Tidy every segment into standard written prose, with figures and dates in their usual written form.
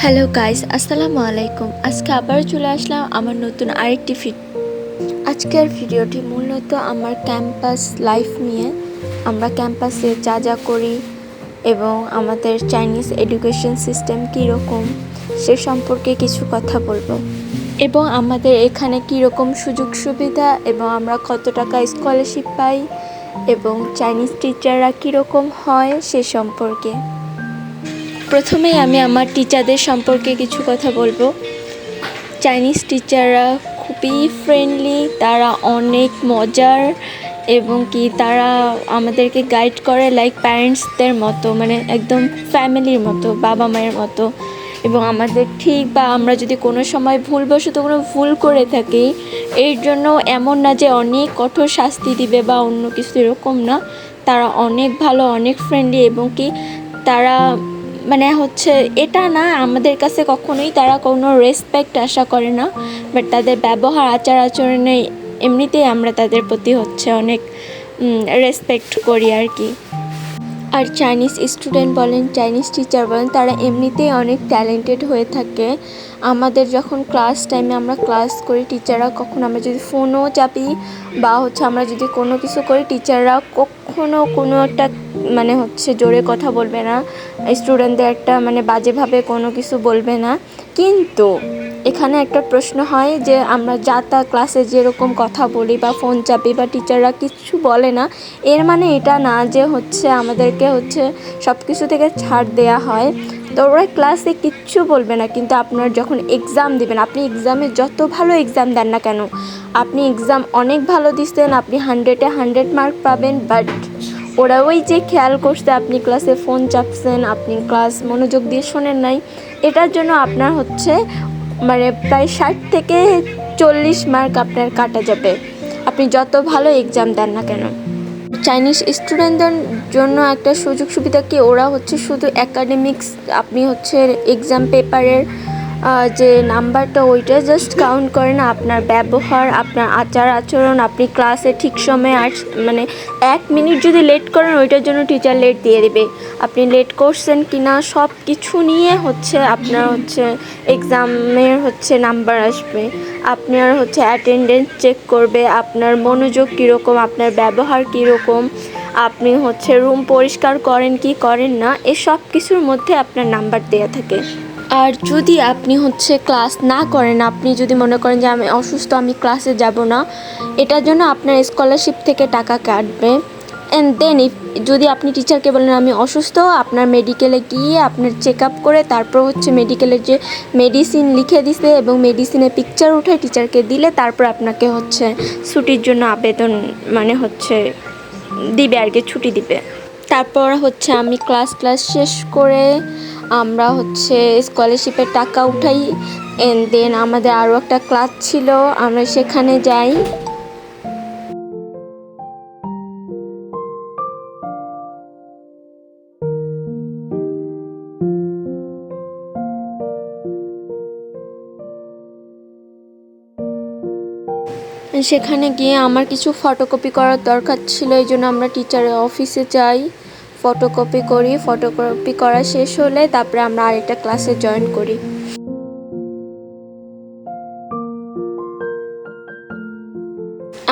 Hello guys, আসসালামু আলাইকুম। আজকে আবার চলে আসলাম আমার নতুন আরেকটি আজকের ভিডিওটি মূলত আমার ক্যাম্পাস লাইফ নিয়ে। আমরা ক্যাম্পাসে যা যা করি এবং আমাদের চাইনিজ এডুকেশন সিস্টেম কীরকম সে সম্পর্কে কিছু কথা বলবো, এবং আমাদের এখানে কীরকম সুযোগ সুবিধা এবং আমরা কত টাকা স্কলারশিপ পাই এবং চাইনিজ টিচাররা কীরকম হয় সে সম্পর্কে। প্রথমেই আমি আমার টিচারদের সম্পর্কে কিছু কথা বলবো। চাইনিজ টিচাররা খুবই ফ্রেন্ডলি, তারা অনেক মজার এবং তারা আমাদেরকে গাইড করে লাইক প্যারেন্টসদের মতো, মানে একদম ফ্যামিলির মতো, বাবা মায়ের মতো। এবং আমাদের ঠিক বা আমরা যদি কোনো সময় ভুলবশত কোনো ভুল করে থাকি, এর জন্য এমন না যে অনেক কঠোর শাস্তি দিবে বা অন্য কিছু, এরকম না। তারা অনেক ভালো, অনেক ফ্রেন্ডলি এবং তারা মানে এটা না আমাদের কাছে কখনোই তারা কোনো রেসপেক্ট আশা করে না, বাট তাদের ব্যবহার আচার আচরণে এমনিতেই আমরা তাদের প্রতি অনেক রেসপেক্ট করি আর কি। আর চাইনিজ স্টুডেন্ট বলেন, চাইনিজ টিচার বলেন, তারা এমনিতেই অনেক ট্যালেন্টেড হয়ে থাকে। আমাদের যখন ক্লাস টাইমে আমরা ক্লাস করি, টিচাররা কখনো আমরা যদি ফোনও চাপি বা আমরা যদি কোনো কিছু করি, টিচাররা কখনো কোনো একটা জোরে কথা বলবে না, স্টুডেন্টদের একটা বাজেভাবে কোনো কিছু বলবে না। কিন্তু এখানে একটা প্রশ্ন হয় যে আমরা যা তা ক্লাসে যেরকম কথা বলি বা ফোন চাপি বা টিচাররা কিছু বলে না, এর মানে এটা না যে আমাদেরকে সব কিছু থেকে ছাড় দেয়া হয়। তো ওরা ক্লাসে কিচ্ছু বলবে না, কিন্তু আপনার যখন এক্সাম দিবেন, আপনি এক্সামে যত ভালো এক্সাম দেন না কেন, আপনি এক্সাম অনেক ভালো দিচ্ছেন, আপনি 100-এ 100 মার্ক পাবেন, বাট ওরা ওই যে খেয়াল করছে আপনি ক্লাসে ফোন চাপছেন, আপনি ক্লাস মনোযোগ দিয়ে শোনেন নাই, এটার জন্য আপনার প্রায় 60-40 মার্ক আপনার কাটা যাবে, আপনি যত ভালো এক্সাম দেন না কেন। চাইনিজ স্টুডেন্টদের জন্য একটা সুযোগ সুবিধা কি, ওরা শুধু অ্যাকাডেমিক্স, আপনি এক্সাম পেপারের যে নাম্বারটা ওইটা জাস্ট কাউন্ট করে না, আপনার ব্যবহার, আপনার আচার আচরণ, আপনি ক্লাসে ঠিক সময়ে 1 মিনিট যদি লেট করেন, ওইটার জন্য টিচার লেট দিয়ে দেবে। আপনি লেট করছেন কি না সব কিছু নিয়ে আপনার এক্সামের নাম্বার আসবে, আপনার অ্যাটেন্ডেন্স চেক করবে, আপনার মনোযোগ কীরকম, আপনার ব্যবহার কীরকম, আপনি রুম পরিষ্কার করেন কি করেন না, এসব কিছুর মধ্যে আপনার নাম্বার দেওয়া থাকে। আর যদি আপনি ক্লাস না করেন, আপনি যদি মনে করেন যে আমি অসুস্থ, আমি ক্লাসে যাব না, এটার জন্য আপনার স্কলারশিপ থেকে টাকা কাটবে। অ্যান্ড দেন যদি আপনি টিচারকে বলেন আমি অসুস্থ, আপনার মেডিকেলে গিয়ে আপনার চেক আপ করে তারপর মেডিকেলের যে মেডিসিন লিখে দিছে এবং মেডিসিনের পিকচার উঠে টিচারকে দিলে তারপর আপনাকে ছুটির জন্য আবেদন দিবে আর কি, ছুটি দিবে। তারপর আমি ক্লাস শেষ করে আমরা স্কলারশিপের টাকা উঠাই, এন্ড দেন আমাদের আরও একটা ক্লাস ছিল, আমরা সেখানে যাই। সেখানে গিয়ে আমার কিছু ফটোকপি করার দরকার ছিল, এই জন্য আমরা টিচারের অফিসে যাই, ফটোকপি করি। ফটোকপি করা শেষ হলে তারপরে আমরা আরেকটা ক্লাসে জয়েন করি।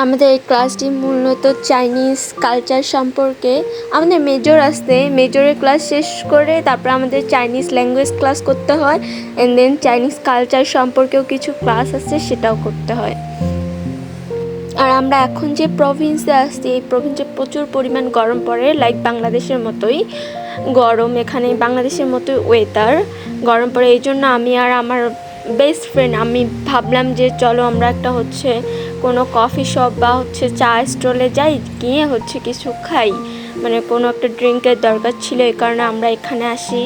আমাদের এই ক্লাসটি মূলত চাইনিজ কালচার সম্পর্কে। আমাদের মেজর আসতে, মেজরের ক্লাস শেষ করে তারপর আমাদের চাইনিজ ল্যাঙ্গুয়েজ ক্লাস করতে হয়, অ্যান্ড দেন চাইনিজ কালচার সম্পর্কেও কিছু ক্লাস আছে, সেটাও করতে হয়। আর আমরা এখন যে প্রভিন্সে আসছি, এই প্রভিন্সে প্রচুর পরিমাণ গরম পড়ে, লাইক বাংলাদেশের মতোই গরম, এখানে বাংলাদেশের মতোই ওয়েদার, গরম পড়ে। এই জন্য আমি আর আমার বেস্ট ফ্রেন্ড আমি ভাবলাম যে চলো আমরা একটা কোনো কফি শপ বা চা স্টলে যাই, গিয়ে কিছু খাই, কোনো একটা ড্রিঙ্কের দরকার ছিল, এই কারণে আমরা এখানে আসি।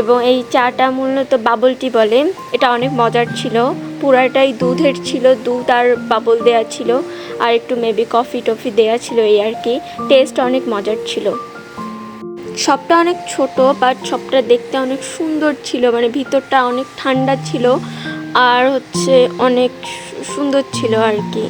এবং এই চাটা মূলত বাবল টি বলে, এটা অনেক মজার ছিল, পুরাটাই দুধের ছিল, দুধ আর বাবল দেয়া ছিল, আর একটু মেবি কফি টফি দেয়া ছিল, এই আর কি। টেস্ট অনেক মজার ছিল। শপটা অনেক ছোট, বাট শপটা দেখতে অনেক সুন্দর ছিল, ভিতরটা অনেক ঠান্ডা ছিল আর অনেক সুন্দর ছিল আর কি।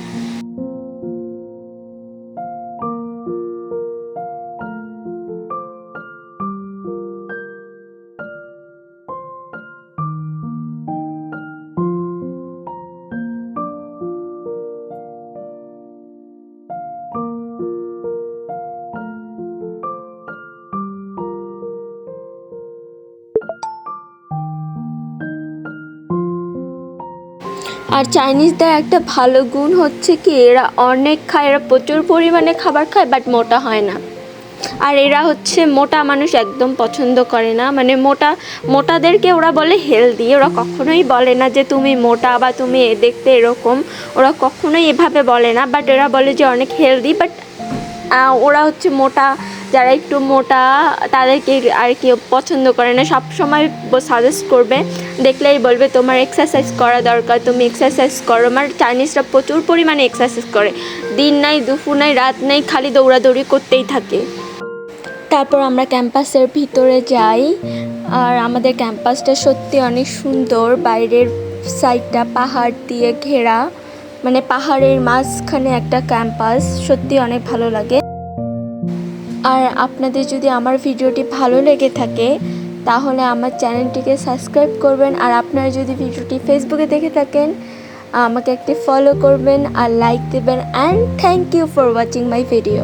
আর চাইনিজদের একটা ভালো গুণ হচ্ছে কি এরা অনেক খায়, এরা প্রচুর পরিমাণে খাবার খায় বাট মোটা হয় না। আর এরা হচ্ছে মোটা মানুষ একদম পছন্দ করে না, মানে মোটাদেরকে ওরা বলে হেলদি, ওরা কখনোই বলে না যে তুমি মোটা বা তুমি দেখতে এরকম, ওরা কখনোই এভাবে বলে না, বাট এরা বলে যে অনেক হেলদি। বাট ওরা হচ্ছে মোটা, যারা একটু মোটা তাদেরকে আর কি পছন্দ করে না, সব সময় সাজেস্ট করবে, দেখলেই বলবে তোমার এক্সারসাইজ করা দরকার, তুমি এক্সারসাইজ করো। মানে চাইনিজরা প্রচুর পরিমাণে এক্সারসাইজ করে, দিন নাই দুপুর নাই রাত নাই, খালি দৌড়াদৌড়ি করতেই থাকে। তারপর আমরা ক্যাম্পাসের ভিতরে যাই, আর আমাদের ক্যাম্পাসটা সত্যি অনেক সুন্দর, বাইরের সাইডটা পাহাড় দিয়ে ঘেরা, মানে পাহাড়ের মাঝখানে একটা ক্যাম্পাস, সত্যি অনেক ভালো লাগে। আর আপনাদের যদি আমার ভিডিওটি ভালো লেগে থাকে তাহলে আমার চ্যানেলটিকে সাবস্ক্রাইব করবেন, আর আপনারা যদি ভিডিওটি ফেসবুকে দেখে থাকেন আমাকে একটি ফলো করবেন আর লাইক দেবেন। And thank you for watching my video.